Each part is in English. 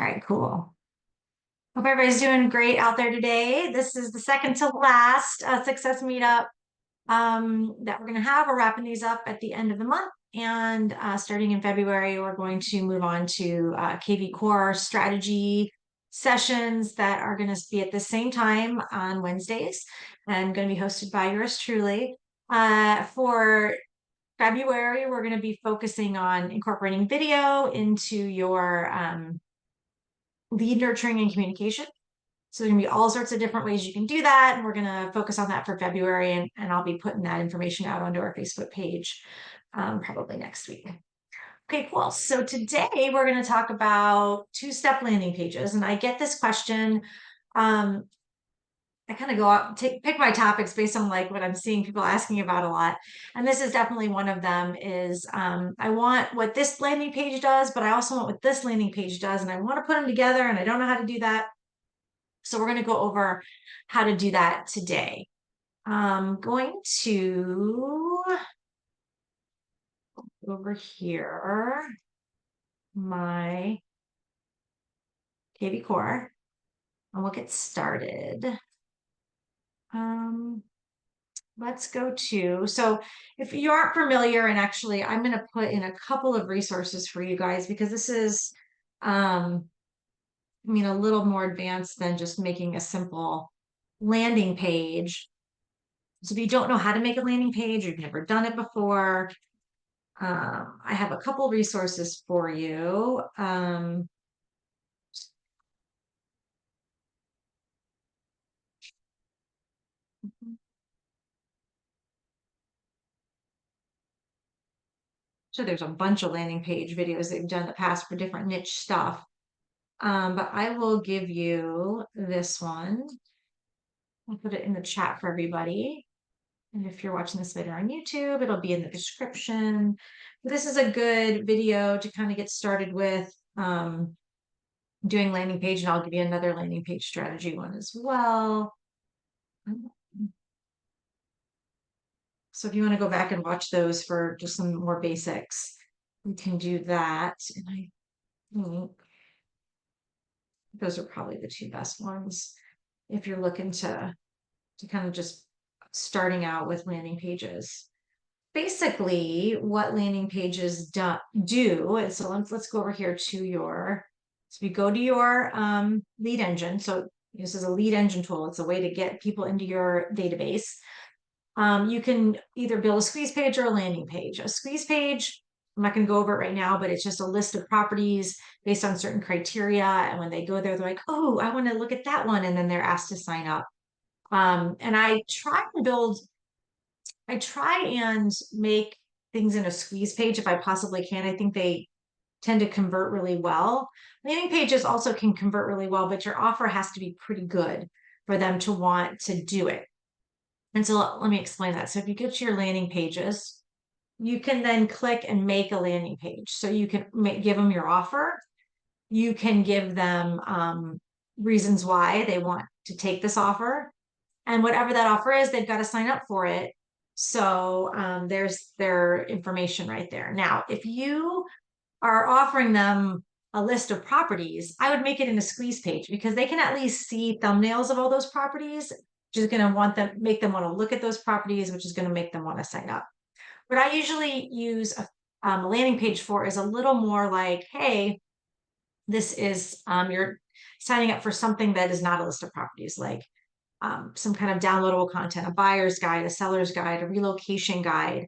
right, cool. Hope everybody's doing great out there today. This is the second to last success meetup that we're going to have. We're wrapping these up at the end of the month. And starting in February, we're going to move on to kvCORE strategy sessions that are going to be at the same time on Wednesdays and going to be hosted by yours truly. For February, we're going to be focusing on incorporating video into your lead nurturing and communication. So there's gonna be all sorts of different ways you can do that. And we're gonna focus on that for February, and I'll be putting that information out onto our Facebook page probably next week. Okay, cool. So today we're gonna talk about two-step landing pages. And I get this question. I kind of go out, pick my topics based on like what I'm seeing people asking about a lot. And this is definitely one of them is I want what this landing page does, but I also want what this landing page does. And I want to put them together and I don't know how to do that. So we're going to go over how to do that today. I'm going to over here, my kvCORE, and we'll get started. Let's go to, so if you aren't familiar, and actually I'm going to put in a couple of resources for you guys because this is, I mean, a little more advanced than just making a simple landing page. So if you don't know how to make a landing page, or you've never done it before, I have a couple resources for you. So there's a bunch of landing page videos they've done in the past for different niche stuff. But I will give you this one. I'll put it in the chat for everybody. And if you're watching this later on YouTube, it'll be in the description. This is a good video to kind of get started with doing landing page, and I'll give you another landing page strategy one as well. So if you want to go back and watch those for just some more basics, we can do that. And I think those are probably the two best ones if you're looking to kind of just starting out with landing pages. Basically, what landing pages do, and so let's go over here to your, so we go to your lead engine. So this is a lead engine tool. It's a way to get people into your database. You can either build a squeeze page or a landing page. A squeeze page, I'm not going to go over it right now, but it's just a list of properties based on certain criteria. And when they go there, they're like, oh, I want to look at that one. And then they're asked to sign up. And I try and make things in a squeeze page if I possibly can. I think they tend to convert really well. Landing pages also can convert really well, but your offer has to be pretty good for them to want to do it. And so let me explain that. So if you get to your landing pages, you can then click and make a landing page. So you can give them your offer. You can give them reasons why they want to take this offer. And whatever that offer is, they've got to sign up for it. So there's their information right there. Now, if you are offering them a list of properties, I would make it in a squeeze page because they can at least see thumbnails of all those properties, which is going to make them want to look at those properties, which is going to make them want to sign up. What I usually use a landing page for is a little more like, hey, this is you're signing up for something that is not a list of properties, like some kind of downloadable content, a buyer's guide, a seller's guide, a relocation guide,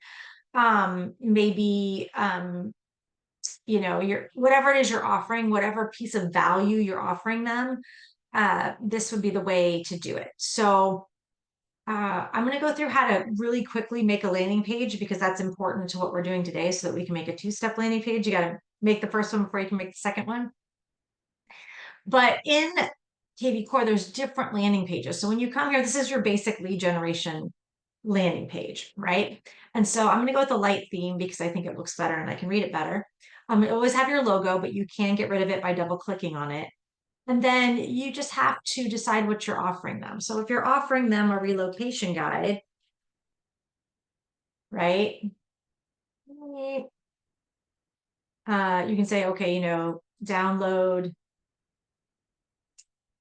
maybe your whatever it is you're offering, whatever piece of value you're offering them, this would be the way to do it. So I'm going to go through how to really quickly make a landing page because that's important to what we're doing today so that we can make a two-step landing page. You got to make the first one before you can make the second one. But in kvCORE, there's different landing pages. So when you come here, this is your basic lead generation landing page, right? And so I'm going to go with the light theme because I think it looks better and I can read it better. You always have your logo, but you can get rid of it by double clicking on it. And then you just have to decide what you're offering them. So if you're offering them a relocation guide, right? You can say, okay, download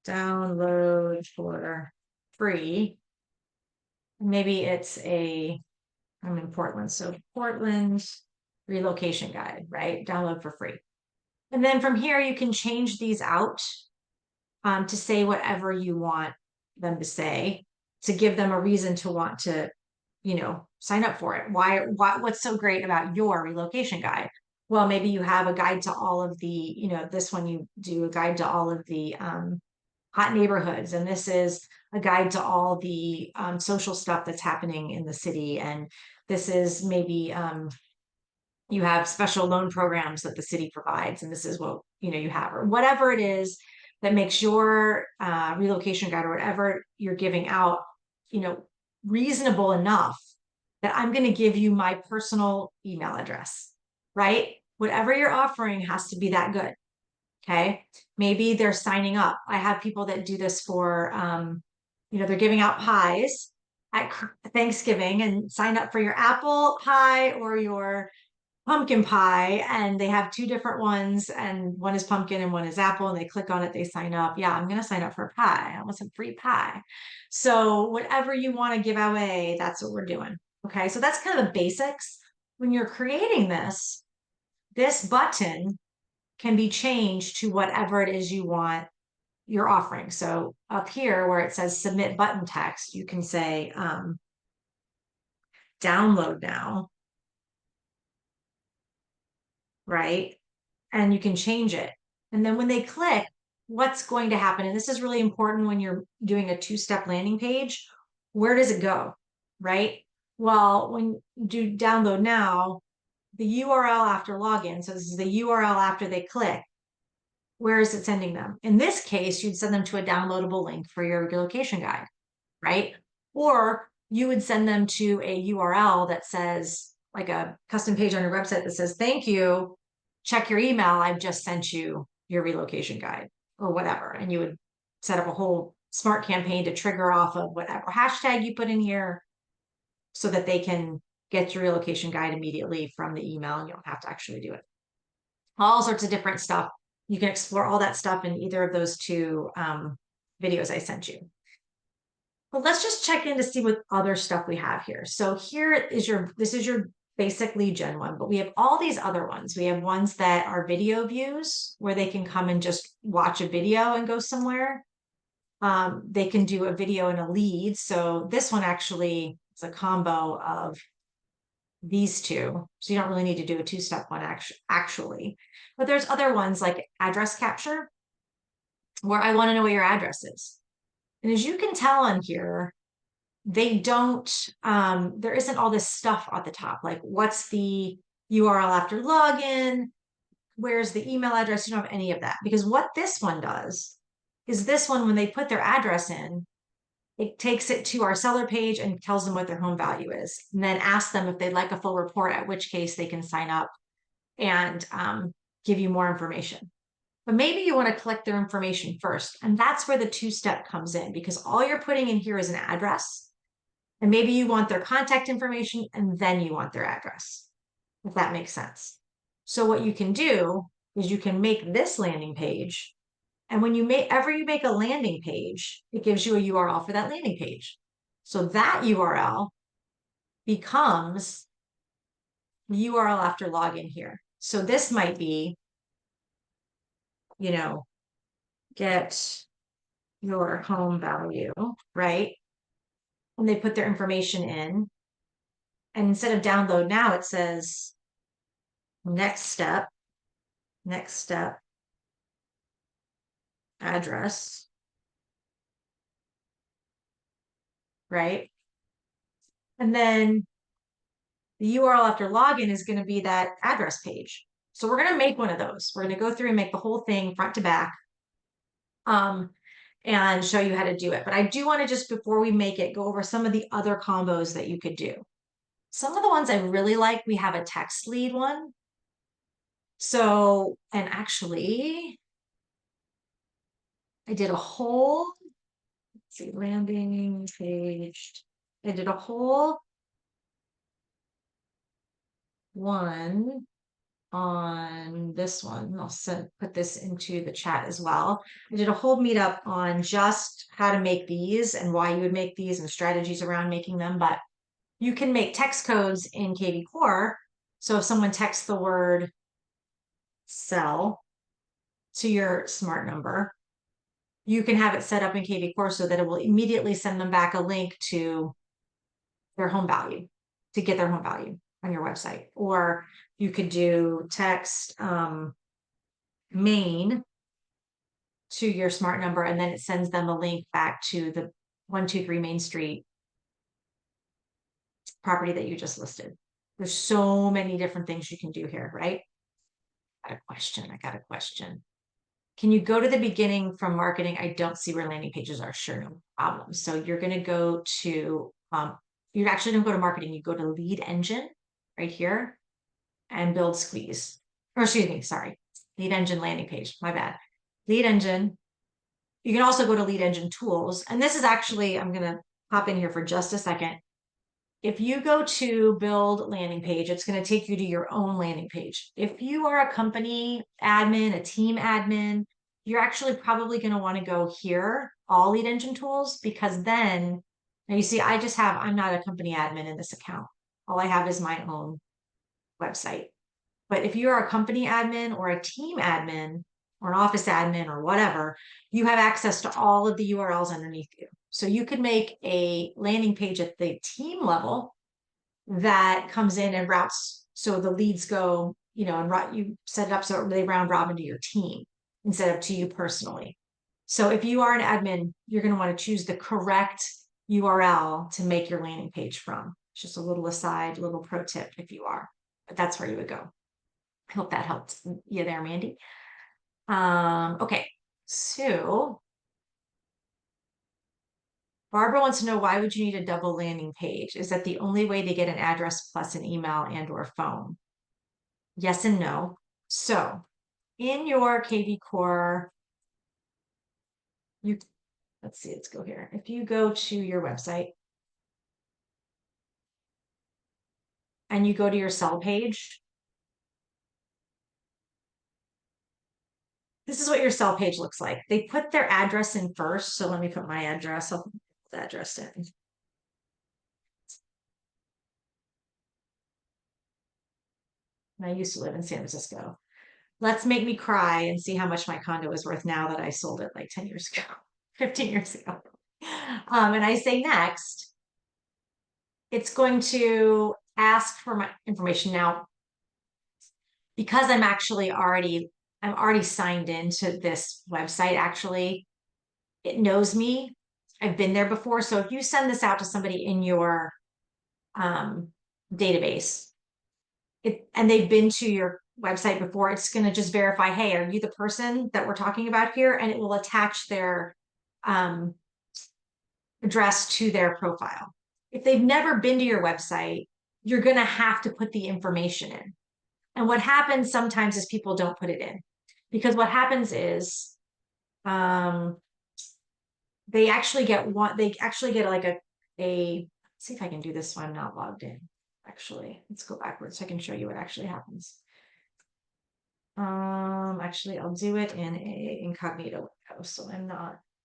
download for free. Maybe it's I'm in Portland, so Portland relocation guide, right? Download for free. And then from here, you can change these out to say whatever you want them to say, to give them a reason to want to, sign up for it. What's so great about your relocation guide? Well, maybe you have a guide to all of the, this one you do a guide to all of the hot neighborhoods, and this is a guide to all the social stuff that's happening in the city. And this is maybe you have special loan programs that the city provides, and this is what you have, or whatever it is that makes your relocation guide or whatever you're giving out, reasonable enough that I'm going to give you my personal email address, right? Whatever you're offering has to be that good. Okay. Maybe they're signing up. I have people that do this for, they're giving out pies at Thanksgiving, and sign up for your apple pie or your pumpkin pie. And they have two different ones, and one is pumpkin and one is apple. And they click on it, they sign up. Yeah, I'm going to sign up for a pie. I want some free pie. So whatever you want to give away, that's what we're doing. Okay. So that's kind of the basics. When you're creating this button can be changed to whatever it is you want you're offering. So up here where it says submit button text, you can say download now, right? And you can change it. And then when they click, what's going to happen? And this is really important when you're doing a two-step landing page. Where does it go, right? Well, when you do download now, the URL after login, so this is the URL after they click, where is it sending them? In this case, you'd send them to a downloadable link for your relocation guide, right? Or you would send them to a URL that says, like a custom page on your website that says, thank you, check your email, I've just sent you your relocation guide, or whatever. And you would set up a whole smart campaign to trigger off of whatever hashtag you put in here so that they can get your relocation guide immediately from the email, and you don't have to actually do it. All sorts of different stuff. You can explore all that stuff in either of those two videos I sent you. But let's just check in to see what other stuff we have here. So this is your basic lead gen one, but we have all these other ones. We have ones that are video views where they can come and just watch a video and go somewhere. They can do a video and a lead. So this one actually is a combo of these two. So you don't really need to do a two-step one actually. But there's other ones like address capture, where I want to know where your address is. And as you can tell on here, they don't, there isn't all this stuff at the top, like what's the URL after login, where's the email address? You don't have any of that, because what this one does is this one, when they put their address in, it takes it to our seller page and tells them what their home value is, and then asks them if they'd like a full report, at which case they can sign up and give you more information. But maybe you want to collect their information first. And that's where the two-step comes in, because all you're putting in here is an address. And maybe you want their contact information and then you want their address, if that makes sense. So what you can do is you can make this landing page. And when you make a landing page, it gives you a URL for that landing page. So that URL becomes the URL after login here. So this might be, get your home value, right? And they put their information in. And instead of download now, it says next step, address, right? And then the URL after login is going to be that address page. So we're going to make one of those. We're going to go through and make the whole thing front to back and show you how to do it. But I do want to, just before we make it, go over some of the other combos that you could do. Some of the ones I really like, we have a text lead one. So, and actually, I did a whole, let's see, landing page. I did a whole one on this one. I'll put this into the chat as well. I did a whole meetup on just how to make these and why you would make these and strategies around making them. But you can make text codes in kvCORE. So if someone texts the word sell to your smart number, you can have it set up in kvCORE so that it will immediately send them back a link to their home value, to get their home value on your website. Or you could do text main to your smart number, and then it sends them a link back to the 123 Main Street property that you just listed. There's so many different things you can do here, right? I got a question. Can you go to the beginning from marketing? I don't see where landing pages are. Sure, no problem. So you're going to go to, you actually don't go to marketing. You go to lead engine right here and build squeeze. Or excuse me, sorry. Lead engine landing page. My bad. Lead engine. You can also go to lead engine tools. And this is actually, I'm going to hop in here for just a second. If you go to build landing page, it's going to take you to your own landing page. If you are a company admin, a team admin, you're actually probably going to want to go here, all lead engine tools, because then, now you see, I'm not a company admin in this account. All I have is my own website. But if you're a company admin or a team admin or an office admin or whatever, you have access to all of the URLs underneath you. So you could make a landing page at the team level that comes in and routes. So the leads go, and you set it up so they round robin to your team instead of to you personally. So if you are an admin, you're going to want to choose the correct URL to make your landing page from. It's just a little aside, little pro tip if you are, but that's where you would go. I hope that helped you there, Mandy. Okay, so Barbara wants to know, why would you need a double landing page? Is that the only way to get an address plus an email and or phone? Yes and no. So in your kvCORE, let's see, let's go here. If you go to your website and you go to your sell page, this is what your sell page looks like. They put their address in first. So let me put my address. I'll put the address in. I used to live in San Francisco. Let's make me cry and see how much my condo is worth now that I sold it like 10 years ago, 15 years ago. And I say next, it's going to ask for my information now. Because I'm already signed into this website, actually, it knows me. I've been there before. So if you send this out to somebody in your database, and they've been to your website before, it's going to just verify, hey, are you the person that we're talking about here? And it will attach their address to their profile. If they've never been to your website, you're going to have to put the information in. And what happens sometimes is people don't put it in, because what happens is they actually get like let's see if I can do this so I'm not logged in. Actually, let's go backwards so I can show you what actually happens. Actually, I'll do it in a incognito window so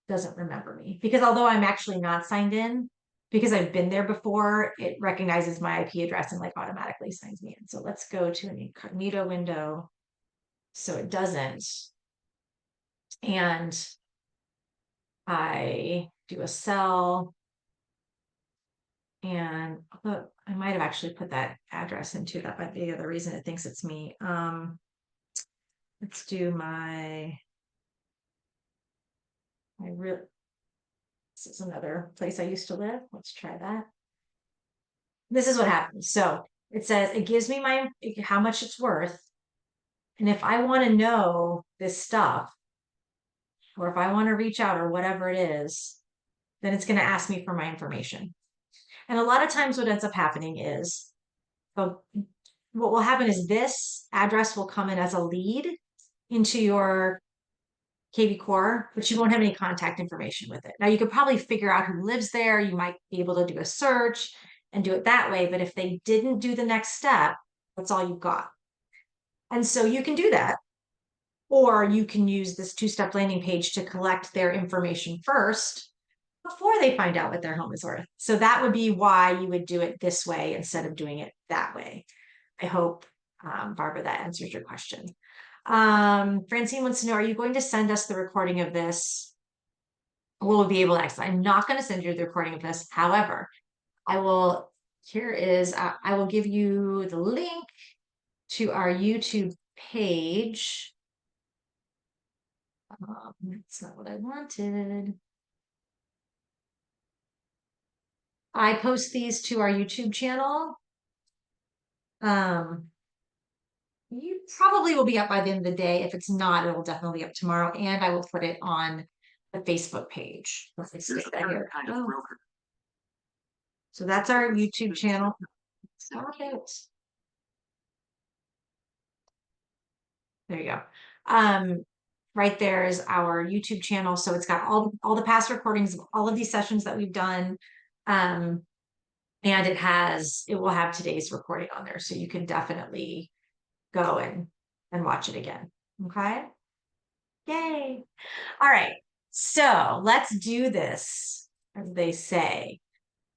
doesn't remember me, because although I'm actually not signed in, because I've been there before, it recognizes my IP address and like automatically signs me in. So let's go to an incognito window so it doesn't. And I do a cell, and I might have actually put that address into that, but the other reason it thinks it's me. Let's do this is another place I used to live. Let's try that. This is what happens. So it says, it gives me how much it's worth. And if I want to know this stuff, or if I want to reach out or whatever it is, then it's going to ask me for my information. And a lot of times what ends up happening is, what will happen is this address will come in as a lead into your kvCORE, but you won't have any contact information with it. Now you could probably figure out who lives there. You might be able to do a search and do it that way. But if they didn't do the next step, that's all you've got. And so you can do that. Or you can use this two-step landing page to collect their information first before they find out what their home is worth. So that would be why you would do it this way instead of doing it that way. I hope, Barbara, that answers your question. Francine wants to know, are you going to send us the recording of this? We'll be able to access. I'm not going to send you the recording of this. However, I will, I will give you the link to our YouTube page. That's not what I wanted. I post these to our YouTube channel. You probably will be up by the end of the day. If it's not, it'll definitely be up tomorrow. And I will put it on the Facebook page. Let's stick that here. Oh. So that's our YouTube channel. Stop it. There you go. Right there is our YouTube channel. So it's got all the past recordings of all of these sessions that we've done. And it will have today's recording on there. So you can definitely go and watch it again. Okay. Yay. All right. So let's do this, as they say.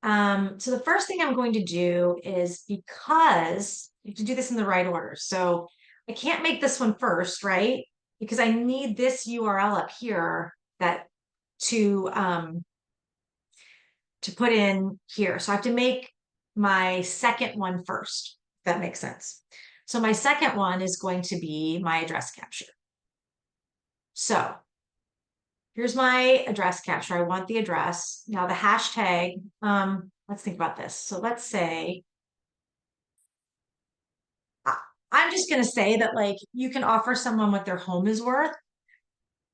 So the first thing I'm going to do is, because you have to do this in the right order. So I can't make this one first, right? Because I need this URL up here to put in here. So I have to make my second one first, if that makes sense. So my second one is going to be my address capture. So here's my address capture. I want the address. Now the hashtag, let's think about this. So let's say, I'm just going to say that, like, you can offer someone what their home is worth,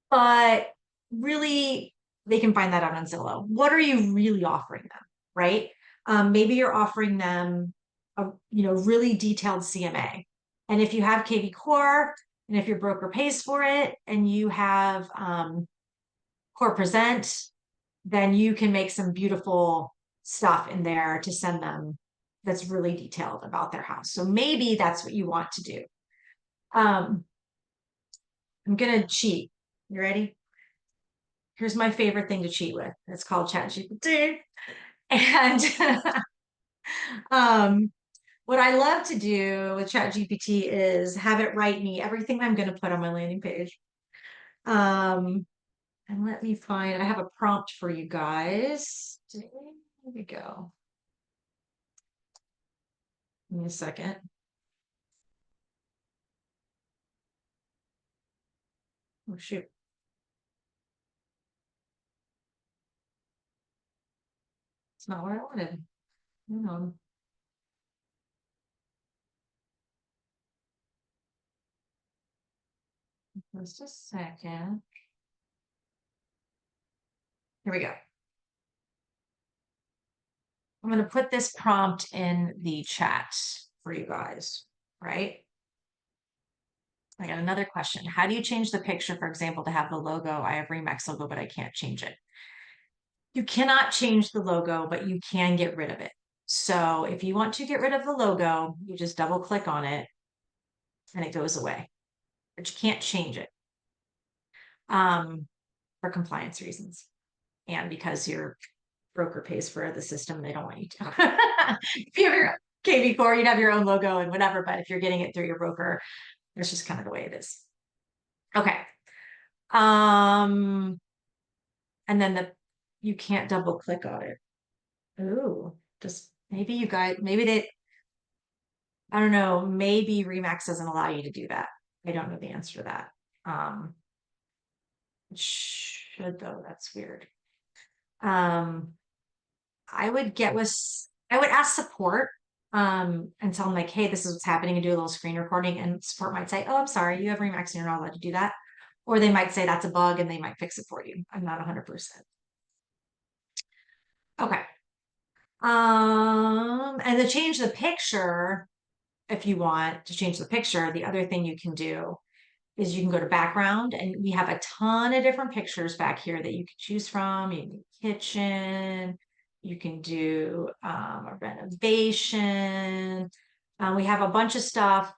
but really they can find that out on Zillow. What are you really offering them, right? Maybe you're offering them a really detailed CMA. And if you have kvCORE, and if your broker pays for it, and you have Core Present, then you can make some beautiful stuff in there to send them that's really detailed about their house. So maybe that's what you want to do. I'm gonna cheat. You ready? Here's my favorite thing to cheat with. It's called ChatGPT. And what I love to do with ChatGPT is have it write me everything I'm going to put on my landing page. And let me find, I have a prompt for you guys. There we go. Give me a second. Oh, shoot. It's not what I wanted. Hang on. Just a second. Here we go. I'm going to put this prompt in the chat for you guys, right? I got another question. How do you change the picture, for example, to have the logo? I have Remax logo, but I can't change it. You cannot change the logo, but you can get rid of it. So if you want to get rid of the logo, you just double click on it and it goes away. But you can't change it for compliance reasons. And because your broker pays for the system, they don't want you to. If you have your kvCORE, you'd have your own logo and whatever, but if you're getting it through your broker, that's just kind of the way it is. Okay. And then you can't double click on it. Ooh, just maybe you guys, I don't know, maybe Remax doesn't allow you to do that. I don't know the answer to that. It should though, that's weird. I would ask support and tell them, like, hey, this is what's happening, and do a little screen recording, and support might say, oh, I'm sorry, you have Remax and you're not allowed to do that. Or they might say that's a bug and they might fix it for you. I'm not 100%. Okay. And to change the picture, if you want to change the picture, the other thing you can do is you can go to background, and we have a ton of different pictures back here that you can choose from. You can do kitchen, you can do a renovation. We have a bunch of stuff.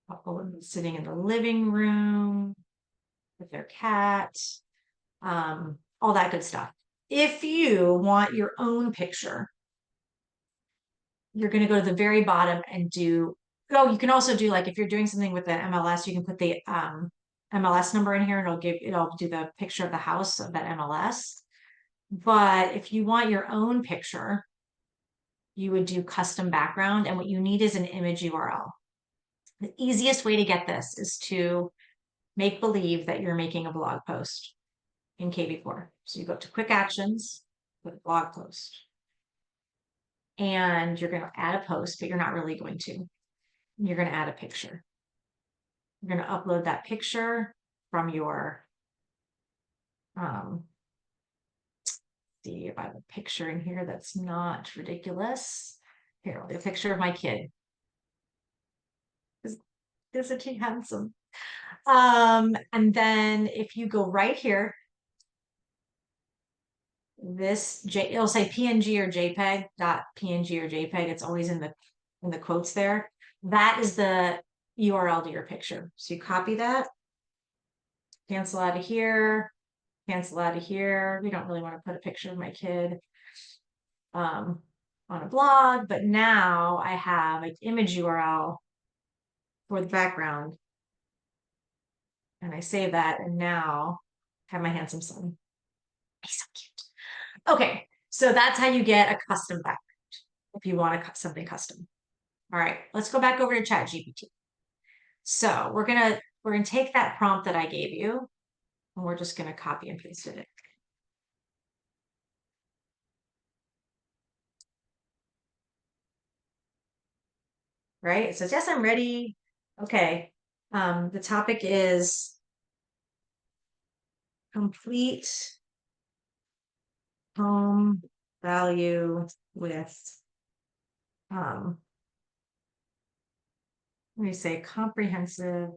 Couple of them sitting in the living room with their cat, all that good stuff. If you want your own picture, you're going to go to the very bottom and oh, you can also do, like, if you're doing something with an MLS, you can put the MLS number in here and it'll do the picture of the house of that MLS. But if you want your own picture, you would do custom background, and what you need is an image URL. The easiest way to get this is to make believe that you're making a blog post in kvCORE. So you go to quick actions, put blog post, and you're going to add a post, but you're not really going to. You're going to add a picture. You're going to upload that picture from your, see if I have a picture in here that's not ridiculous. Here, I'll do a picture of my kid. Isn't he handsome? And then if you go right here, it'll say PNG or JPEG, .png or JPEG. It's always in the quotes there. That is the URL to your picture. So you copy that, cancel out of here, cancel out of here. We don't really want to put a picture of my kid on a blog, but now I have an image URL for the background. And I save that, and now I have my handsome son. He's so cute. Okay, so that's how you get a custom background if you want something custom. All right, let's go back over to ChatGPT. So we're gonna take that prompt that I gave you, and we're just gonna copy and paste it in. Right? It says, yes, I'm ready. Okay. The topic is complete home value with, let me say comprehensive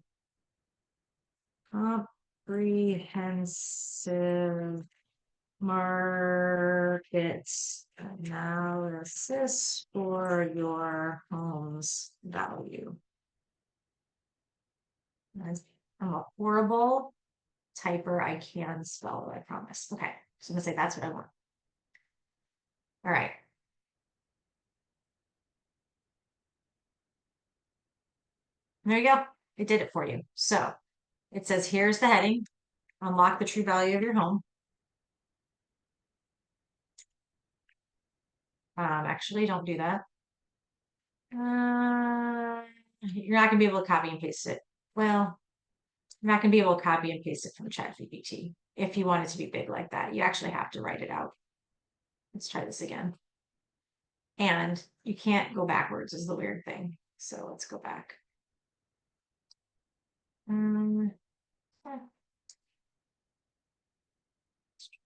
market analysis for your home's value. I'm a horrible typer. I can spell it, I promise. Okay, so I'm gonna say that's what I want. All right. There you go. It did it for you. So it says, here's the heading, unlock the true value of your home. Actually, don't do that. You're not gonna be able to copy and paste it. Well, you're not gonna be able to copy and paste it from ChatGPT. If you want it to be big like that, you actually have to write it out. Let's try this again. And you can't go backwards is the weird thing. So let's go back.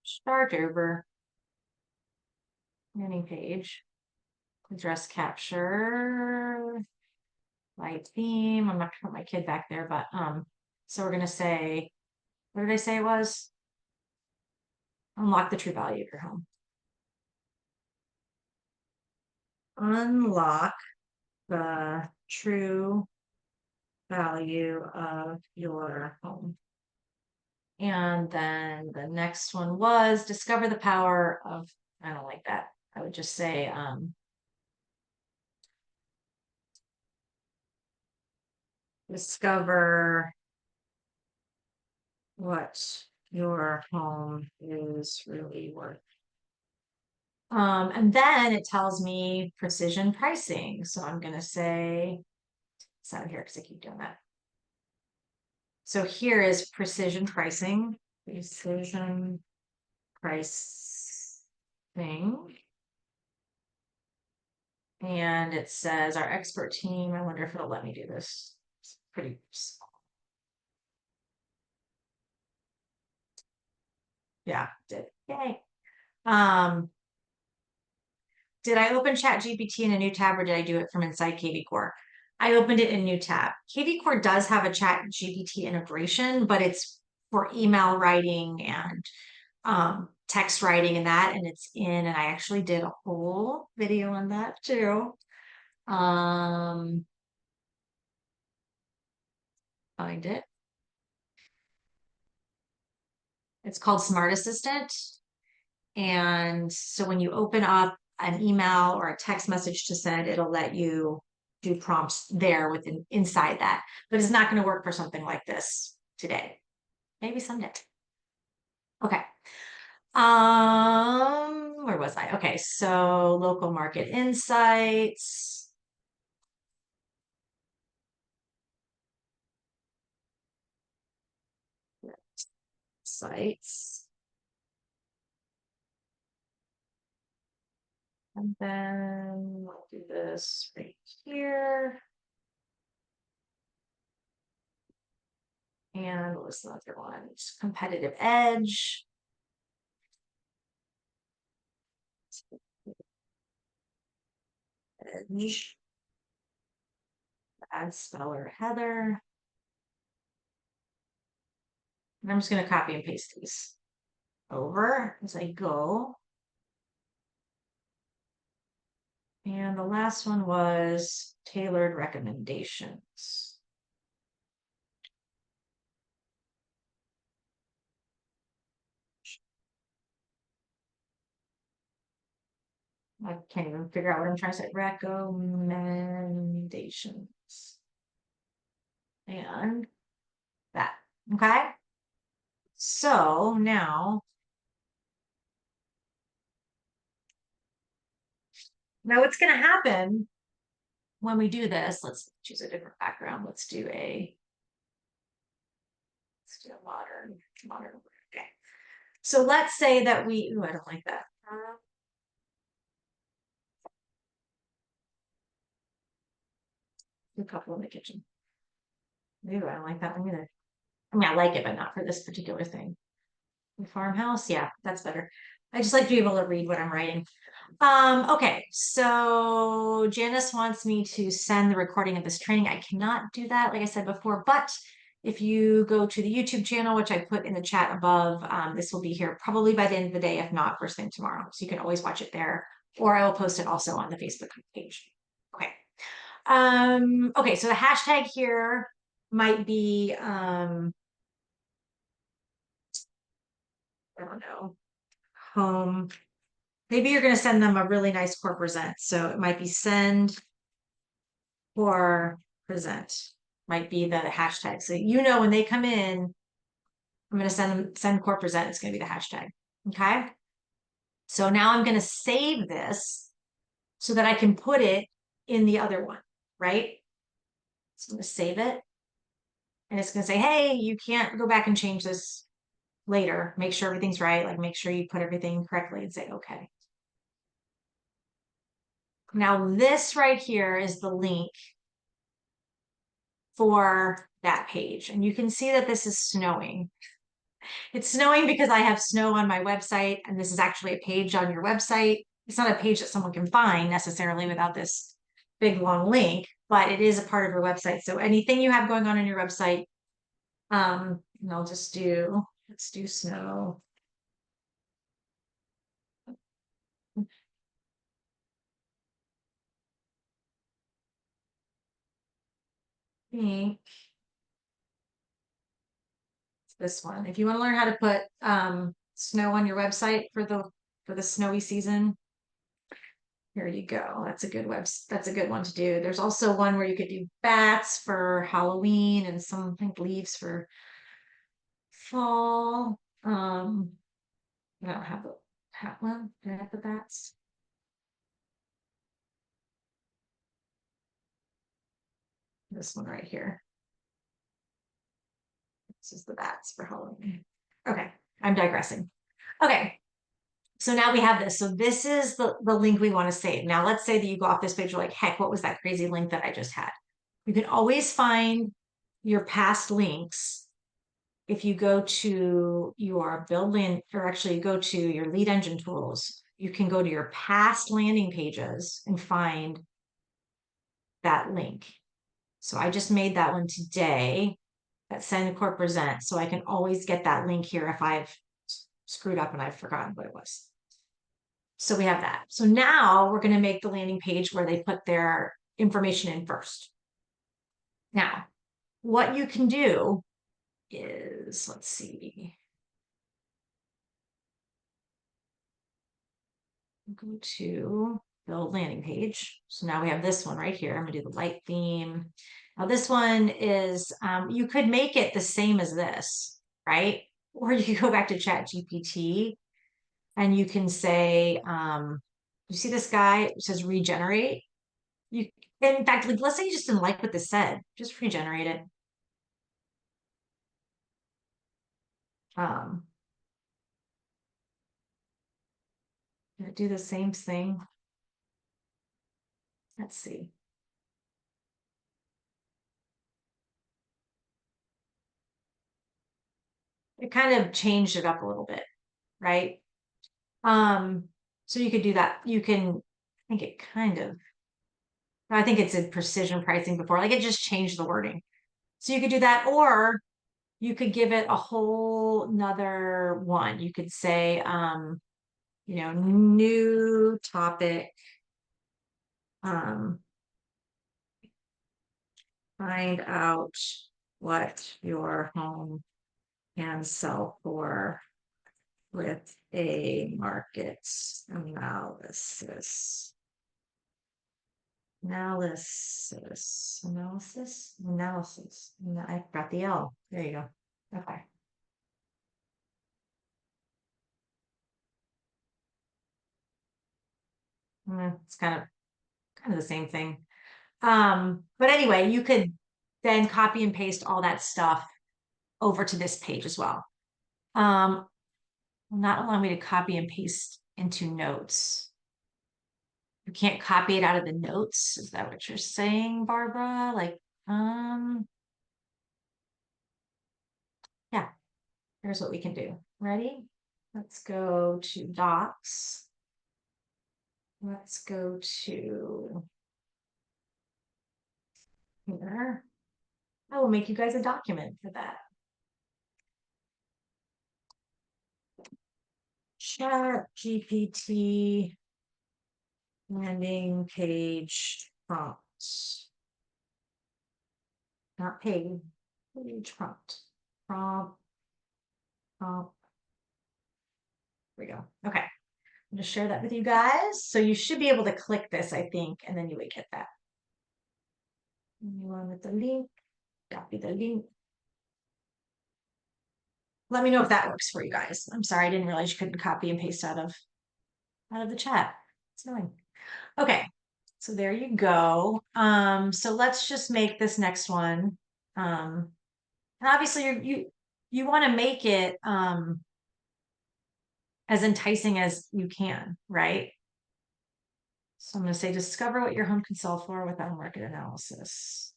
Start over. Landing page. Address capture. Light theme. I'm not gonna put my kid back there, but so we're gonna say, what did I say it was? Unlock the true value of your home. Unlock the true value of your home. And then the next one was discover the power of, I don't like that. I would just say, discover what your home is really worth. And then it tells me precision pricing. So I'm going to say, it's out here because I keep doing that. So here is precision pricing. Precision pricing. And it says our expert team. I wonder if it'll let me do this. It's pretty small. Yeah, did. Yay. Did I open ChatGPT in a new tab or did I do it from inside kvCORE? I opened it in a new tab. kvCORE does have a ChatGPT integration, but it's for email writing and text writing and that, and it's in, and I actually did a whole video on that too. Find it. It's called Smart Assistant. And so when you open up an email or a text message to send, it'll let you do prompts there within inside that. But it's not going to work for something like this today. Maybe someday. Okay. Where was I? Okay, so local market insights. Sites. And then we'll do this right here. And what was the other one? Competitive edge. Edge. Add speller Heather. And I'm just going to copy and paste these over as I go. And the last one was tailored recommendations. I can't even figure out what I'm trying to say. Recommendations. And that. Okay. So now what's going to happen when we do this? Let's choose a different background. Let's do a modern. Okay. So let's say that I don't like that. A couple in the kitchen. Ooh, I don't like that one either. I mean, I like it, but not for this particular thing. The farmhouse, yeah, that's better. I just like to be able to read what I'm writing. Okay, so Janice wants me to send the recording of this training. I cannot do that, like I said before, but if you go to the YouTube channel, which I put in the chat above, this will be here probably by the end of the day, if not first thing tomorrow. So you can always watch it there, or I will post it also on the Facebook page. Okay. Okay, so the hashtag here might be I don't know, home. Maybe you're going to send them a really nice core present. So it might be send or present might be the hashtag. So when they come in, I'm going to send core present. It's going to be the hashtag. Okay. So now I'm going to save this so that I can put it in the other one, right? So I'm going to save it. And it's going to say, hey, you can't go back and change this later. Make sure everything's right. Like make sure you put everything correctly and say, okay. Now this right here is the link for that page. And you can see that this is snowing. It's snowing because I have snow on my website, and this is actually a page on your website. It's not a page that someone can find necessarily without this big long link, but it is a part of your website. So anything you have going on your website, and let's do snow. I think it's this one. If you want to learn how to put snow on your website for the snowy season, here you go. That's a good one to do. There's also one where you could do bats for Halloween and some, I think, leaves for fall. I don't have the hat one. Do I have the bats? This one right here. This is the bats for Halloween. Okay, I'm digressing. Okay, so now we have this. So this is the link we want to save. Now let's say that you go off this page, you're like, heck, what was that crazy link that I just had? You can always find your past links if you go to your build-in, or actually you go to your lead engine tools, you can go to your past landing pages and find that link. So I just made that one today, that send core present. So I can always get that link here if I've screwed up and I've forgotten what it was. So we have that. So now we're going to make the landing page where they put their information in first. Now, what you can do is, let's see, go to build landing page. So now we have this one right here. I'm gonna do the light theme. Now this one is, you could make it the same as this, right? Or you could go back to ChatGPT and you can say, you see this guy, it says regenerate. You, in fact, like, let's say you just didn't like what this said, just regenerate it. Um, do the same thing. Let's see. It kind of changed it up a little bit, right? So you could do that. You can, I think it kind of, I think it's in precision pricing before, like it just changed the wording. So you could do that, or you could give it a whole nother one. You could say, new topic, um, find out what your home can sell for with a market analysis. Analysis. No, I got the L. There you go. Okay. It's kind of the same thing. But anyway, you could then copy and paste all that stuff over to this page as well. Will not allow me to copy and paste into notes. You can't copy it out of the notes. Is that what you're saying, Barbara? Like, yeah, here's what we can do. Ready? Let's go to docs. Let's go to here. I will make you guys a document for that. ChatGPT landing page prompts. Not paid, page prompt. Prompt. Prompt. Here we go. Okay. I'm going to share that with you guys. So you should be able to click this, I think, and then you would get that. Anyone with the link? Copy the link. Let me know if that works for you guys. I'm sorry, I didn't realize you couldn't copy and paste out of the chat. It's annoying. Okay, so there you go. So let's just make this next one. And obviously you want to make it as enticing as you can, right? So I'm going to say discover what your home can sell for without market analysis.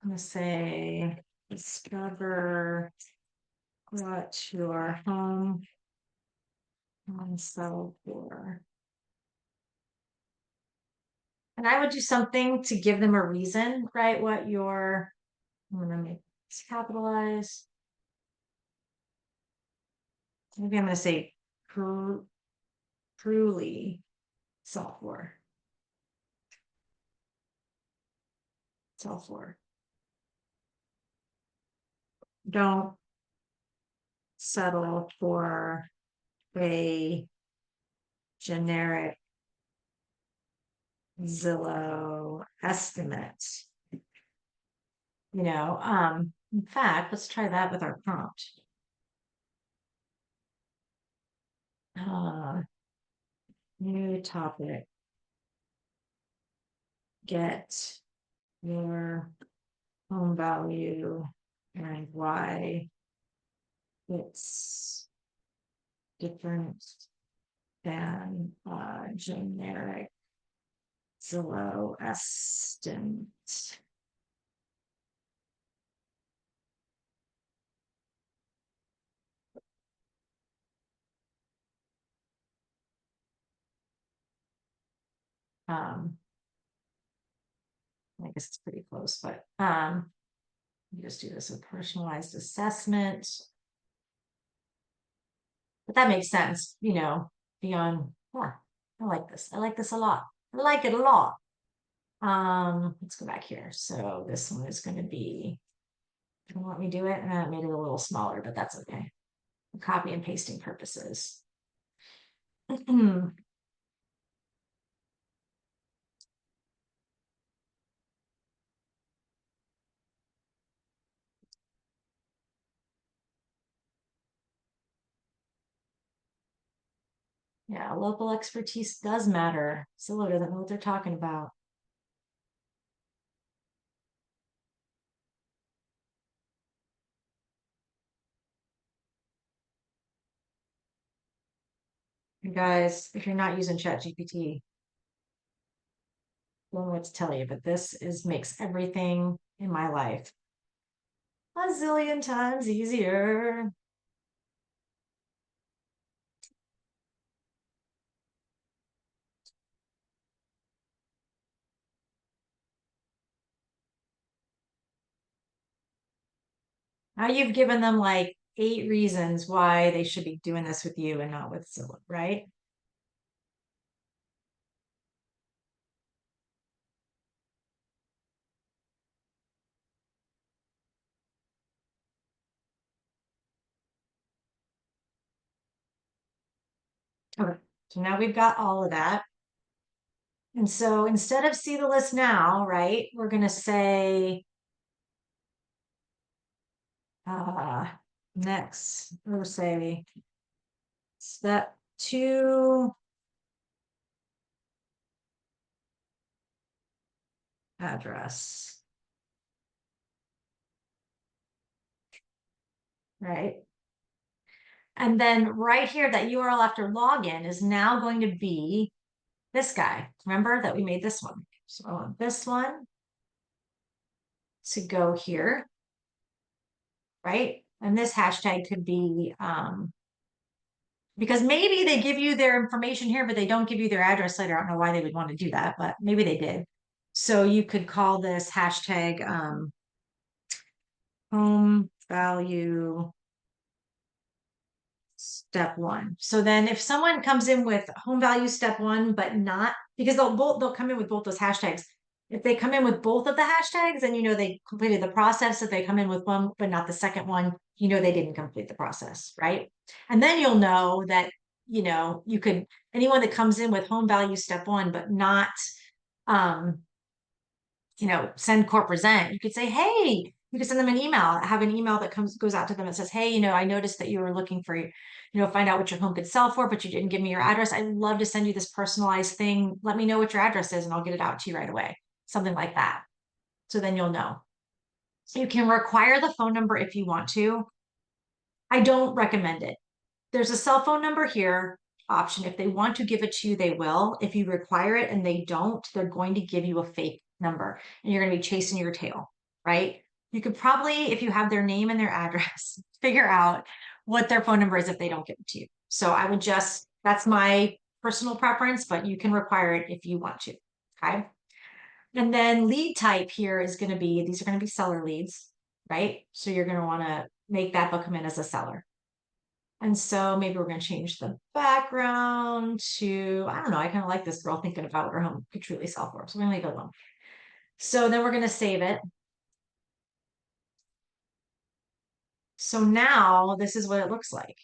I'm going to say discover what your home can sell for. And I would do something to give them a reason, right? What your, I'm going to make this capitalize. Maybe I'm going to say truly sell for. Sell for. Don't settle for a generic Zillow estimate. In fact, let's try that with our prompt. New topic. Get your home value and why it's different than generic Zillow estimate. I guess it's pretty close, but you just do this with personalized assessment. But that makes sense, beyond, yeah, I like this. I like this a lot. I like it a lot. Let's go back here. So this one is going to be, don't want me to do it, and I made it a little smaller, but that's okay. For copy and pasting purposes. Yeah, local expertise does matter. Zillow doesn't know what they're talking about. You guys, if you're not using ChatGPT, I don't know what to tell you, but this makes everything in my life a zillion times easier. Now you've given them like 8 reasons why they should be doing this with you and not with Zillow, right? Okay. So now we've got all of that. And so instead of see the list now, right, we're going to say uh, next, we'll say step 2 address, right? And then right here, that URL after login is now going to be this guy. Remember that we made this one. So I want this one to go here, right? And this hashtag could be, because maybe they give you their information here, but they don't give you their address later. I don't know why they would want to do that, but maybe they did. So you could call this hashtag home value step 1. So then if someone comes in with home value step 1, but not, because they'll come in with both those hashtags. If they come in with both of the hashtags, then you know they completed the process. If they come in with one, but not the second one, you know they didn't complete the process, right? And then you'll know that, you know, you could, anyone that comes in with home value step 1, but not um, you know, send core present, you could say, hey, you could send them an email, have an email that goes out to them and says, hey, you know, I noticed that you were looking for, you know, find out what your home could sell for, but you didn't give me your address. I'd love to send you this personalized thing. Let me know what your address is and I'll get it out to you right away. Something like that. So then you'll know. You can require the phone number if you want to. I don't recommend it. There's a cell phone number here option. If they want to give it to you, they will. If you require it and they don't, they're going to give you a fake number and you're going to be chasing your tail, right? You could probably, if you have their name and their address, figure out what their phone number is if they don't give it to you. So I would just, that's my personal preference, but you can require it if you want to. Okay. And then lead type here is going to be, these are going to be seller leads, right? So you're going to want to make that book come in as a seller. And so maybe we're going to change the background to, I don't know, I kind of like this girl thinking about what her home could truly sell for. So we're going to leave it alone. So then we're going to save it. So now this is what it looks like.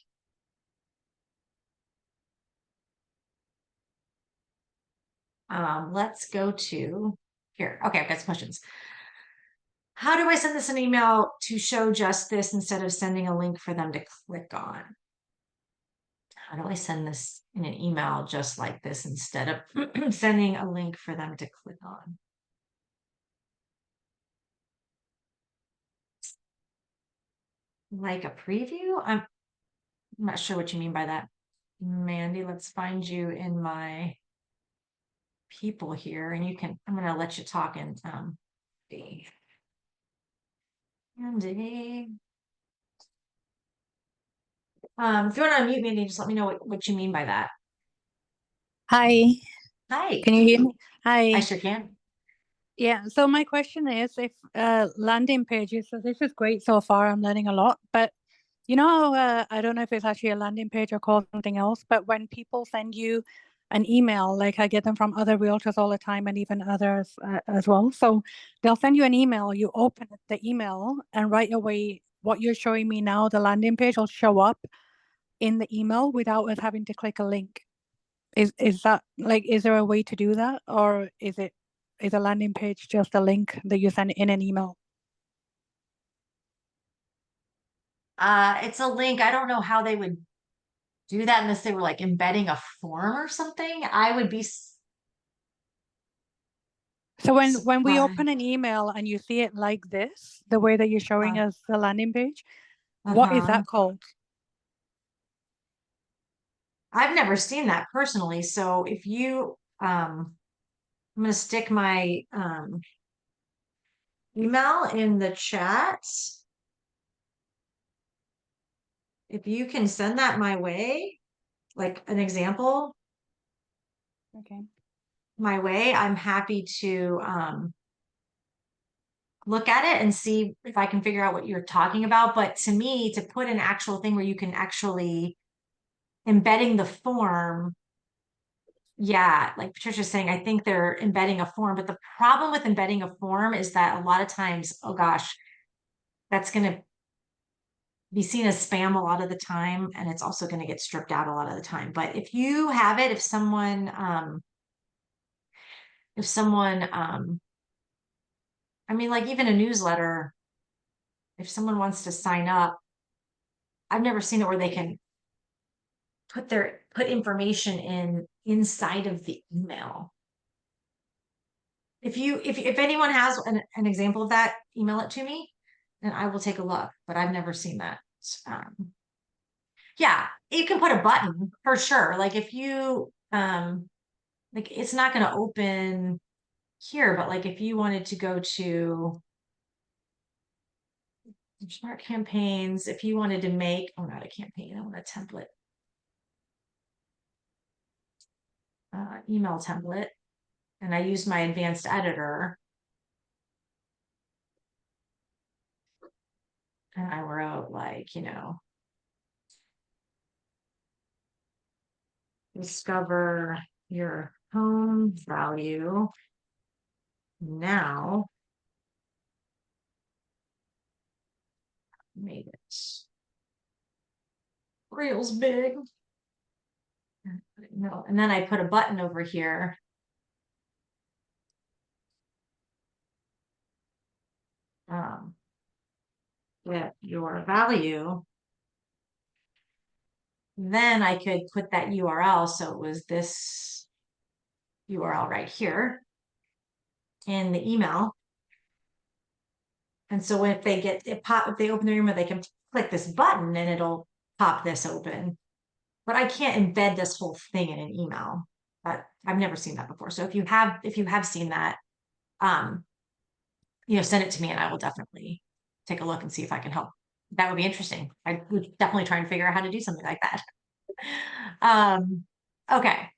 Let's go to here. Okay, I've got some questions. How do I send this an email to show just this instead of sending a link for them to click on? How do I send this in an email just like this instead of sending a link for them to click on? Like a preview? I'm not sure what you mean by that. Mandy, let's find you in my people here and you can, I'm going to let you talk and Mandy. If you want to unmute me, just let me know what you mean by that. Hi, Hi, can you hear me? I Hi. sure can. Yeah, so my question is if landing pages, so this is great so far, I'm learning a lot, but you know, I don't know if it's actually a landing page or called something else, but when people send you an email. Like I get them from other realtors all the time and even others as well. So they'll send you an email, you open the email, and right away, what you're showing me now, the landing page will show up in the email without us having to click a link. Is that like, is there a way to do that? Or is a landing page just a link that you send in an email? It's a link. I don't know how they would do that unless they were like embedding a form or something. I would be So when we surprised. open an email and you see it like this, the way that you're showing us the landing page, what is Uh-huh. that called? I've never seen that personally. So if you, I'm going to stick my email in the chat. If you can send that my way, like an example, Okay. my way, I'm happy to look at it and see if I can figure out what you're talking about. But to me, to put an actual thing where you can actually embedding the form, yeah, like Patricia's saying, I think they're embedding a form. But the problem with embedding a form is that a lot of times, oh gosh, that's going to be seen as spam a lot of the time, and it's also going to get stripped out a lot of the time. But if you have it, if someone, I mean, like even a newsletter, if someone wants to sign up, I've never seen it where they can put information in inside of the email. If anyone has an example of that, email it to me and I will take a look, but I've never seen that. Yeah, you can put a button for sure. Like if you like it's not going to open here, but like if you wanted to go to smart campaigns, if you wanted to make, oh, not a campaign, I want a template, email template, and I use my advanced editor and I wrote like, discover your home value now. Made it real big. No, and then I put a button over here. Um, get your value. Then I could put that URL. So it was this URL right here in the email. And so if they get it pop, if they open their email, they can click this button and it'll pop this open. But I can't embed this whole thing in an email. But I've never seen that before. So if you have seen that, um, send it to me and I will definitely take a look and see if I can help. That would be interesting. I would definitely try and figure out how to do something like that. Okay.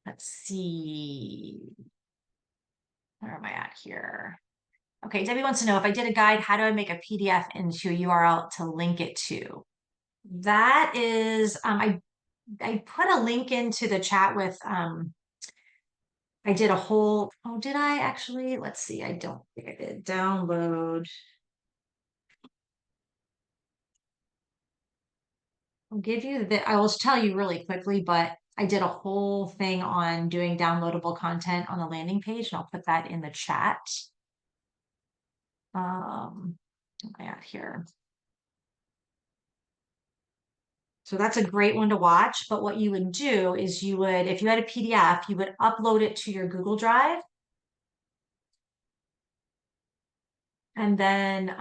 Let's see. Where am I at here? Okay, Debbie wants to know if I did a guide, how do I make a PDF into a URL to link it to? That is, I put a link into the chat with I did a whole, oh, did I actually? Let's see, I don't think I did. Download. I'll give you the, I will tell you really quickly, but I did a whole thing on doing downloadable content on the landing page, and I'll put that in the chat. What am I at here? So that's a great one to watch. But what you would do is you would, if you had a PDF, you would upload it to your Google Drive. And then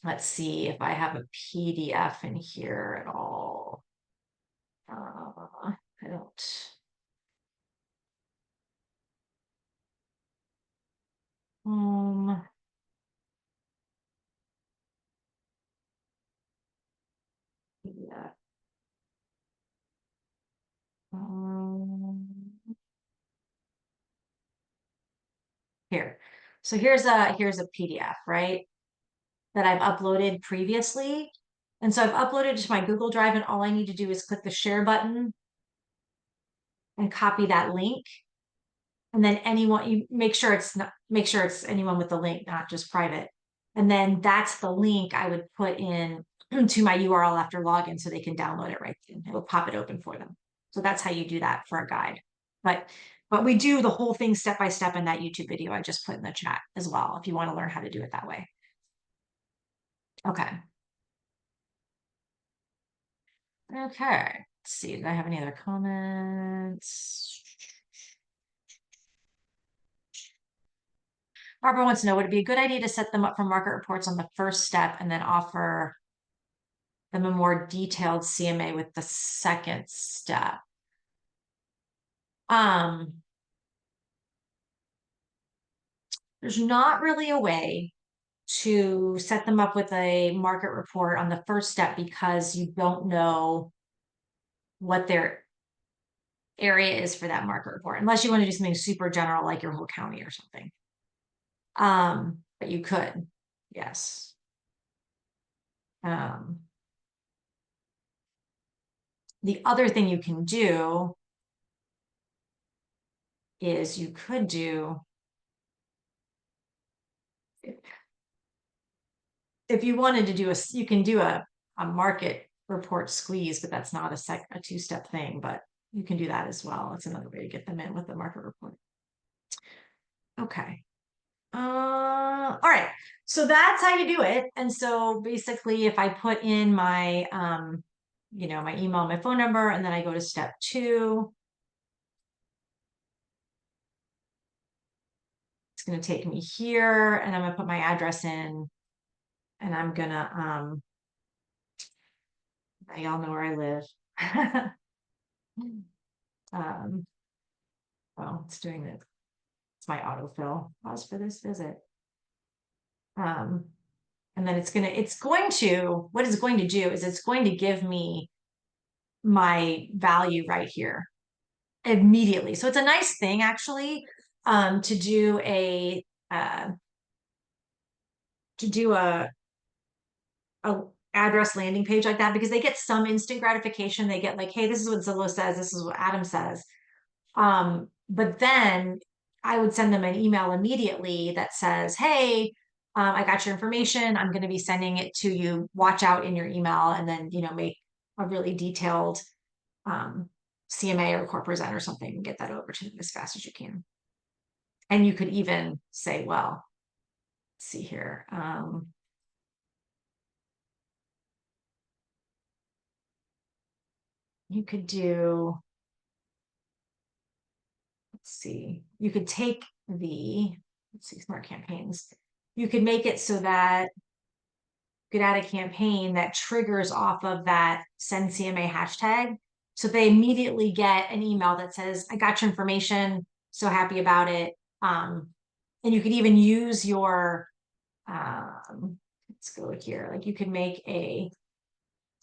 let's see if I have a PDF in here at all. I don't. Yeah. Um, here. So here's a PDF, right? That I've uploaded previously. And so I've uploaded it to my Google Drive, and all I need to do is click the share button and copy that link. And then anyone, you make sure it's anyone with the link, not just private. And then that's the link I would put in to my URL after login so they can download it right then. It'll pop it open for them. So that's how you do that for a guide. But we do the whole thing step by step in that YouTube video I just put in the chat as well, if you want to learn how to do it that way. Okay. Okay. Let's see. Did I have any other comments? Barbara wants to know, would it be a good idea to set them up for market reports on the first step and then offer them a more detailed CMA with the second step? There's not really a way to set them up with a market report on the first step because you don't know what their area is for that market report, unless you want to do something super general like your whole county or something. But you could, yes. The other thing you can do is you could do, if you wanted to do you can do a market report squeeze, but that's not a two-step thing, but you can do that as well. It's another way to get them in with the market report. Okay. All right. So that's how you do it. And so basically if I put in my, my email, my phone number, and then I go to step 2, it's going to take me here and I'm going to put my address in and I'm going to, y'all know where I live. Oh, it's doing this. It's my autofill. Pause for this visit. And then what it's going to do is it's going to give me my value right here immediately. So it's a nice thing actually, to do a address landing page like that, because they get some instant gratification. They get like, hey, this is what Zillow says, this is what Adam says. But then I would send them an email immediately that says, hey, I got your information. I'm going to be sending it to you. Watch out in your email, and then, make a really detailed CMA or Core Present or something and get that over to them as fast as you can. And you could even say, well, let's see here. You could do, let's see, you could take let's see, Smart Campaigns. You could make it so that you could add a campaign that triggers off of that send CMA hashtag. So they immediately get an email that says, I got your information, so happy about it. And you could even use your, let's go here. Like you could make a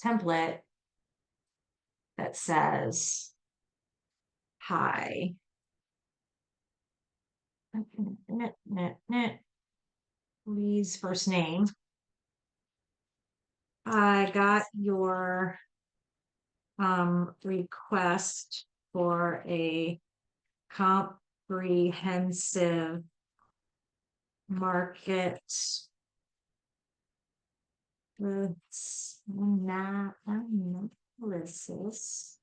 template that says, hi. Please, first name. I got your request for a comprehensive market analysis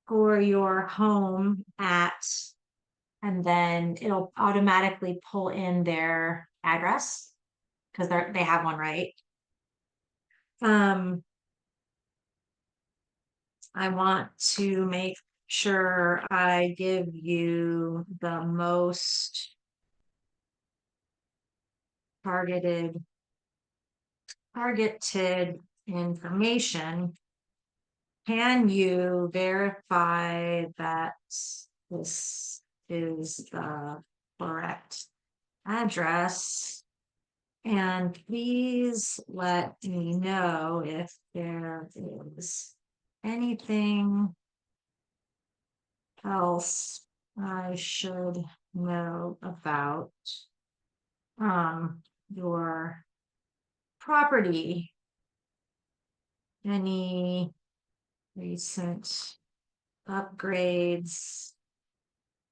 for your home and then it'll automatically pull in their address because they have one, right? I want to make sure I give you the most targeted information. Can you verify that this is the correct address? And please let me know if there is anything else I should know about your property any recent upgrades,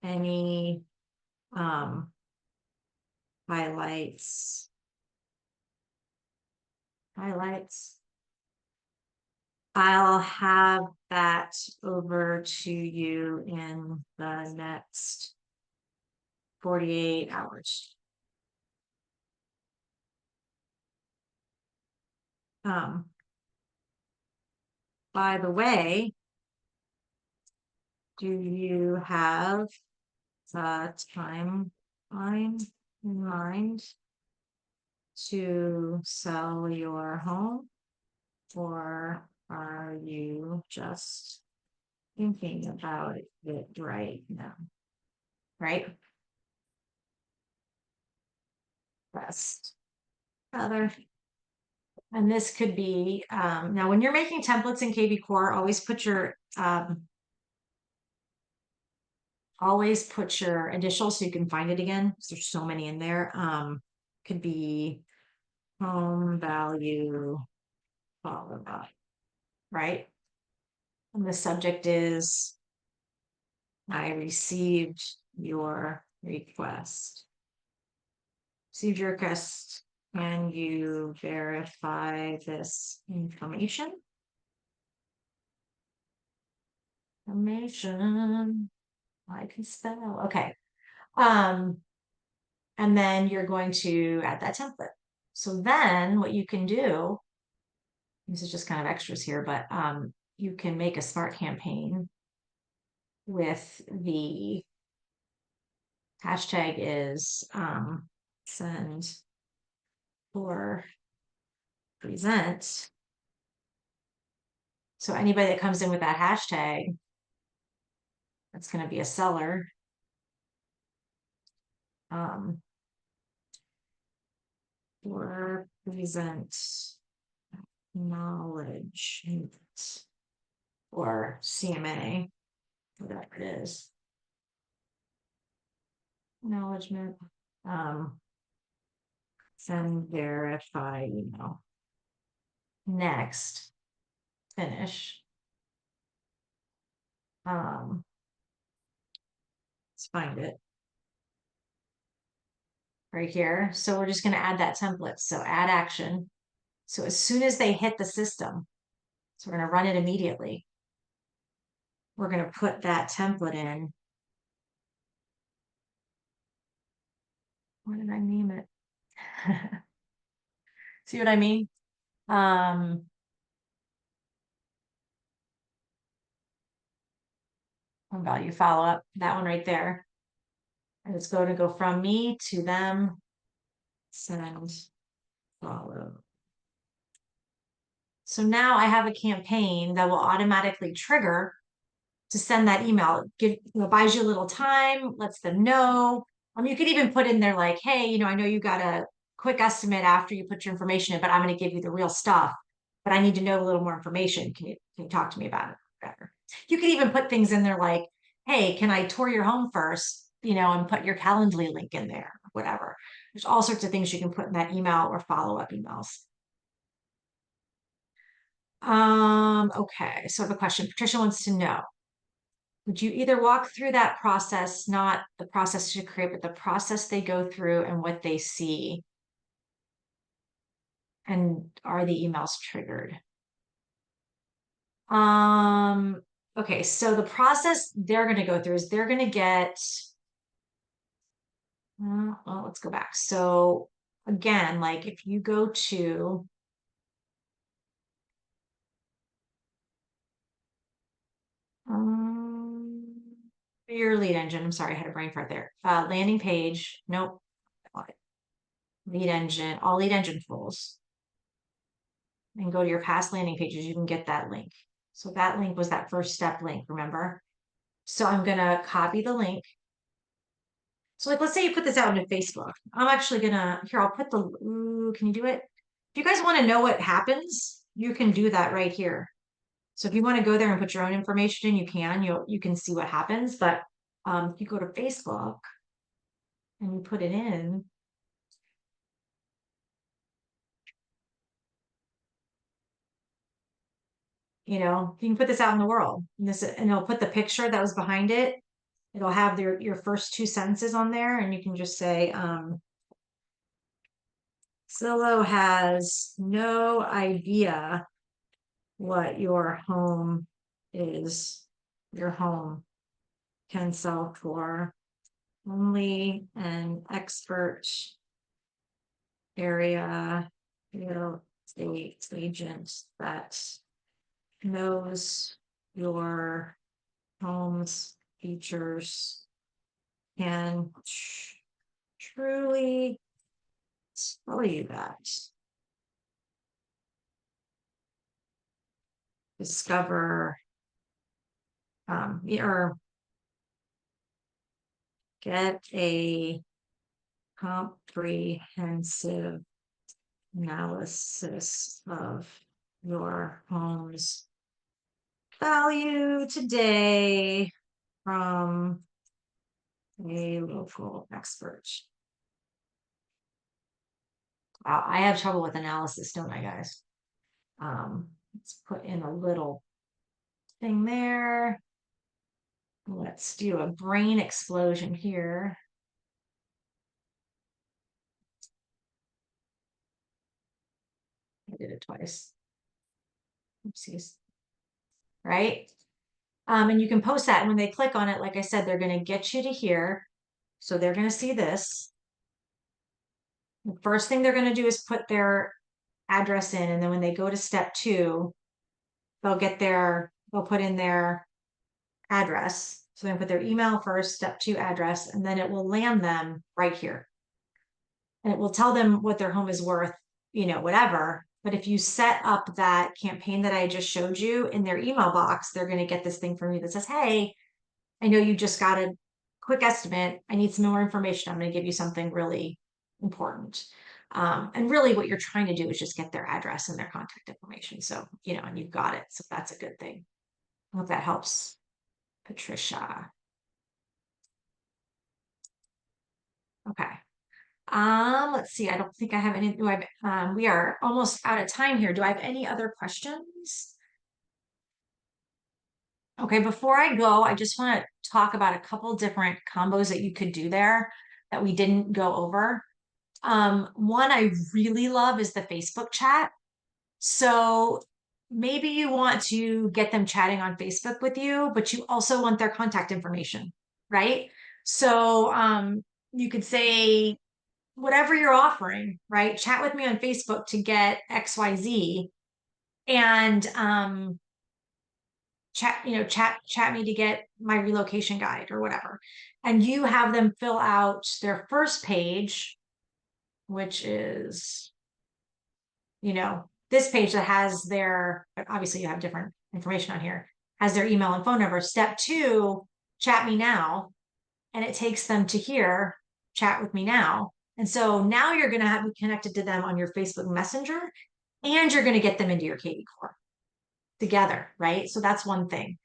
any highlights. I'll have that over to you in the next 48 hours. By the way, do you have a timeline in mind to sell your home, or are you just thinking about it right now? Right? Best other. And this could be, now when you're making templates in kvCORE, always put your initials so you can find it again, because there's so many in there. Could be home value followed up, right? And the subject is, I received your request. Received your request. Can you verify this information? I can spell. Okay. And then you're going to add that template. So then what you can do, this is just kind of extras here, but you can make a smart campaign with the hashtag is send or present. So anybody that comes in with that hashtag, that's going to be a seller. Or present knowledge or CMA, whatever it is. Acknowledgement. Send verify email. Next. Finish. Let's find it. Right here. So we're just going to add that template. So add action. So as soon as they hit the system, so we're going to run it immediately. We're going to put that template in. What did I name it? See what I mean? Value follow up, that one right there. And it's going to go from me to them. Send follow. So now I have a campaign that will automatically trigger to send that email. Buys you a little time, lets them know. You could even put in there like, hey, I know you got a quick estimate after you put your information in, but I'm going to give you the real stuff. But I need to know a little more information. Can you talk to me about it better? You could even put things in there like, hey, can I tour your home first? And put your Calendly link in there, whatever. There's all sorts of things you can put in that email or follow-up emails. Okay, so I have a question. Patricia wants to know, would you either walk through that process, not the process to create, but the process they go through and what they see? And are the emails triggered? Okay, so the process they're going to go through is they're going to get, well, let's go back. So again, like if you go to, your lead engine, I'm sorry, I had a brain fart there. Landing page, nope. Lead engine, all lead engine tools. And go to your past landing pages, you can get that link. So that link was that first step link, remember? So I'm gonna copy the link. So like, let's say you put this out into Facebook. I'm actually gonna, here, I'll put can you do it? If you guys wanna know what happens, you can do that right here. So if you wanna go there and put your own information in, you can, you can see what happens. But if you go to Facebook and you put it in, You know, you can put this out in the world. And it'll put the picture that was behind it. It'll have your first two sentences on there, and you can just say, Zillow has no idea what your home is. Your home can sell for. Only an expert area real estate agent that knows your home's features can truly tell you that. Discover or get a comprehensive analysis of your home's value today from a local expert. Wow, I have trouble with analysis, don't I, guys? Let's put in a little thing there. Let's do a brain explosion here. I did it twice. Oopsies. Right? And you can post that. And when they click on it, like I said, they're going to get you to here. So they're going to see this. The first thing they're going to do is put their address in. And then when they go to step 2, they'll put in their address. So they put their email first, step 2 address, and then it will land them right here. And it will tell them what their home is worth, whatever. But if you set up that campaign that I just showed you in their email box, they're going to get this thing from you that says, hey, I know you just got a quick estimate. I need some more information. I'm going to give you something really important. And really what you're trying to do is just get their address and their contact information. So, and you've got it. So that's a good thing. I hope that helps, Patricia. Okay. Let's see. I don't think I have any. We are almost out of time here. Do I have any other questions? Okay, before I go, I just want to talk about a couple different combos that you could do there that we didn't go over. One I really love is the Facebook chat. So maybe you want to get them chatting on Facebook with you, but you also want their contact information, right? So you could say, whatever you're offering, right? Chat with me on Facebook to get XYZ, and chat me to get my relocation guide or whatever. And you have them fill out their first page, which is, this page that has their, obviously you have different information on here, has their email and phone number. Step 2, chat me now. And it takes them to here, chat with me now. And so now you're going to be connected to them on your Facebook Messenger, and you're going to get them into your kvCORE together, right? So that's one thing.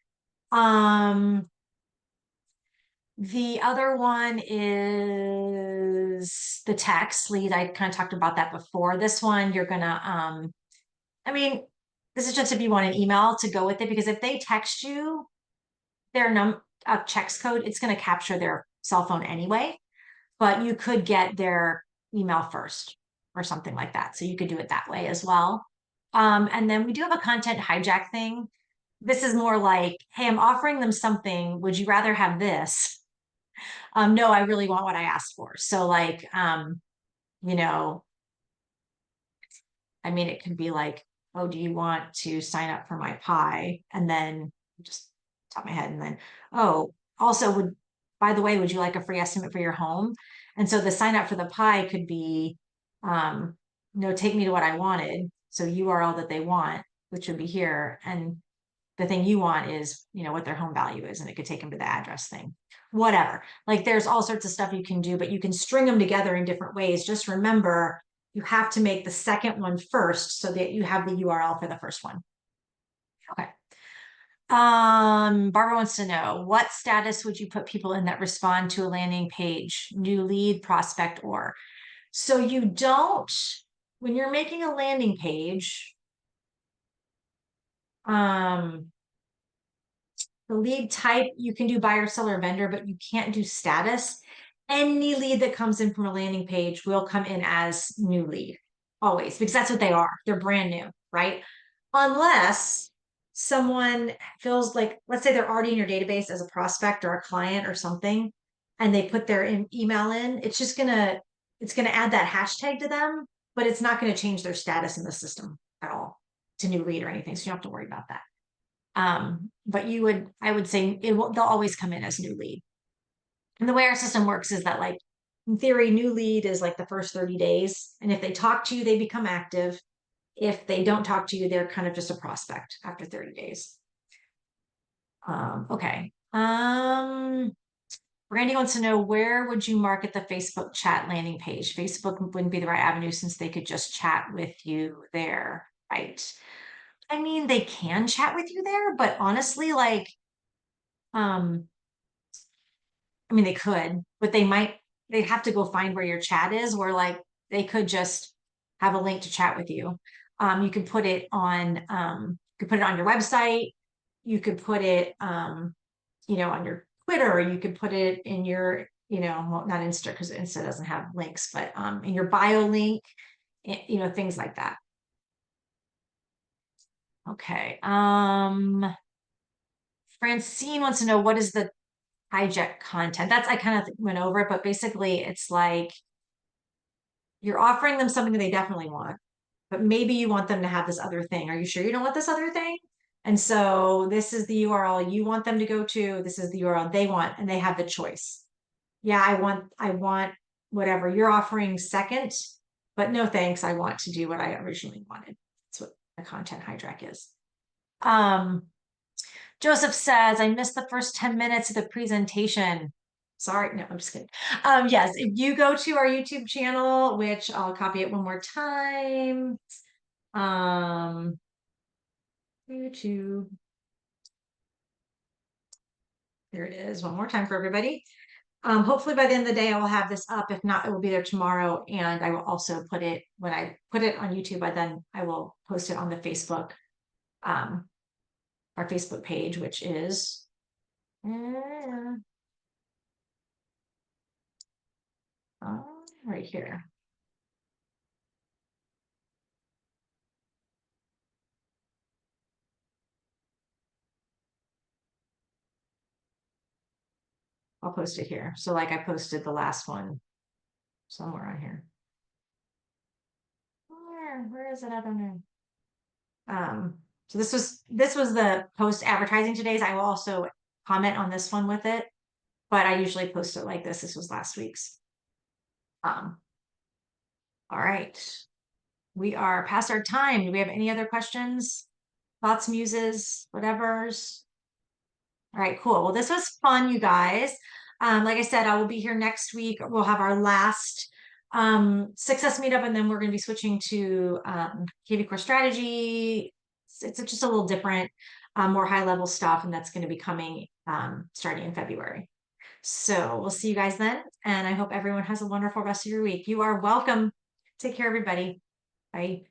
The other one is the text lead. I kind of talked about that before. This one, you're going to, this is just if you want an email to go with it, because if they text you their checks code, it's going to capture their cell phone anyway, but you could get their email first or something like that. So you could do it that way as well. And then we do have a content hijack thing. This is more like, hey, I'm offering them something. Would you rather have this? No, I really want what I asked for. So like, it could be like, oh, do you want to sign up for my pie? And then just top of my head. And then, oh, also by the way, would you like a free estimate for your home? And so the sign up for the pie could be, take me to what I wanted. So URL that they want, which would be here. And the thing you want is, what their home value is. And it could take them to the address thing, whatever. Like there's all sorts of stuff you can do, but you can string them together in different ways. Just remember, you have to make the second one first so that you have the URL for the first one. Okay. Barbara wants to know, what status would you put people in that respond to a landing page, new lead, prospect, or? So you don't, when you're making a landing page, The lead type, you can do buyer, seller, vendor, but you can't do status. Any lead that comes in from a landing page will come in as new lead, always, because that's what they are. They're brand new, right? Unless someone feels like, let's say they're already in your database as a prospect or a client or something, and they put their email in, it's gonna add that hashtag to them, but it's not gonna change their status in the system at all to new lead or anything. So you don't have to worry about that. But I would say they'll always come in as new lead. And the way our system works is that, like, in theory, new lead is like the first 30 days. And if they talk to you, they become active. If they don't talk to you, they're kind of just a prospect after 30 days. Okay. Randy wants to know, where would you market the Facebook chat landing page? Facebook wouldn't be the right avenue since they could just chat with you there, right? I mean, they can chat with you there, but honestly, like, um, I mean, they could, but they'd have to go find where your chat is, where, like, they could just have a link to chat with you. You could put it on, your website. You could put it, on your Twitter. You could put it in your, well, not Insta, because Insta doesn't have links, but in your bio link, things like that. Okay. Francine wants to know, what is the hijack content? I kind of went over it, but basically it's like you're offering them something that they definitely want, but maybe you want them to have this other thing. Are you sure you don't want this other thing? And so this is the URL you want them to go to. This is the URL they want, and they have the choice. Yeah, I want whatever you're offering second, but no thanks. I want to do what I originally wanted. That's what a content hijack is. Joseph says, I missed the first 10 minutes of the presentation. Sorry, no, I'm just kidding. Yes, if you go to our YouTube channel, which I'll copy it one more time. YouTube. There it is, one more time for everybody. Hopefully by the end of the day, I will have this up. If not, it will be there tomorrow. And I will also put it, when I put it on YouTube, then I will post it on the Facebook, our Facebook page, which is right here. I'll post it here. So, like, I posted the last one somewhere on here. Where is it? I don't know. So this was the post advertising today's. I will also comment on this one with it, but I usually post it like this. This was last week's. All right. We are past our time. Do we have any other questions? Thoughts, muses, whatever's? All right, cool. Well, this was fun, you guys. Like I said, I will be here next week. We'll have our last success meetup, and then we're going to be switching to kvCORE strategy. It's just a little different, more high level stuff, and that's going to be coming starting in February. So we'll see you guys then, and I hope everyone has a wonderful rest of your week. You are welcome. Take care, everybody. Bye.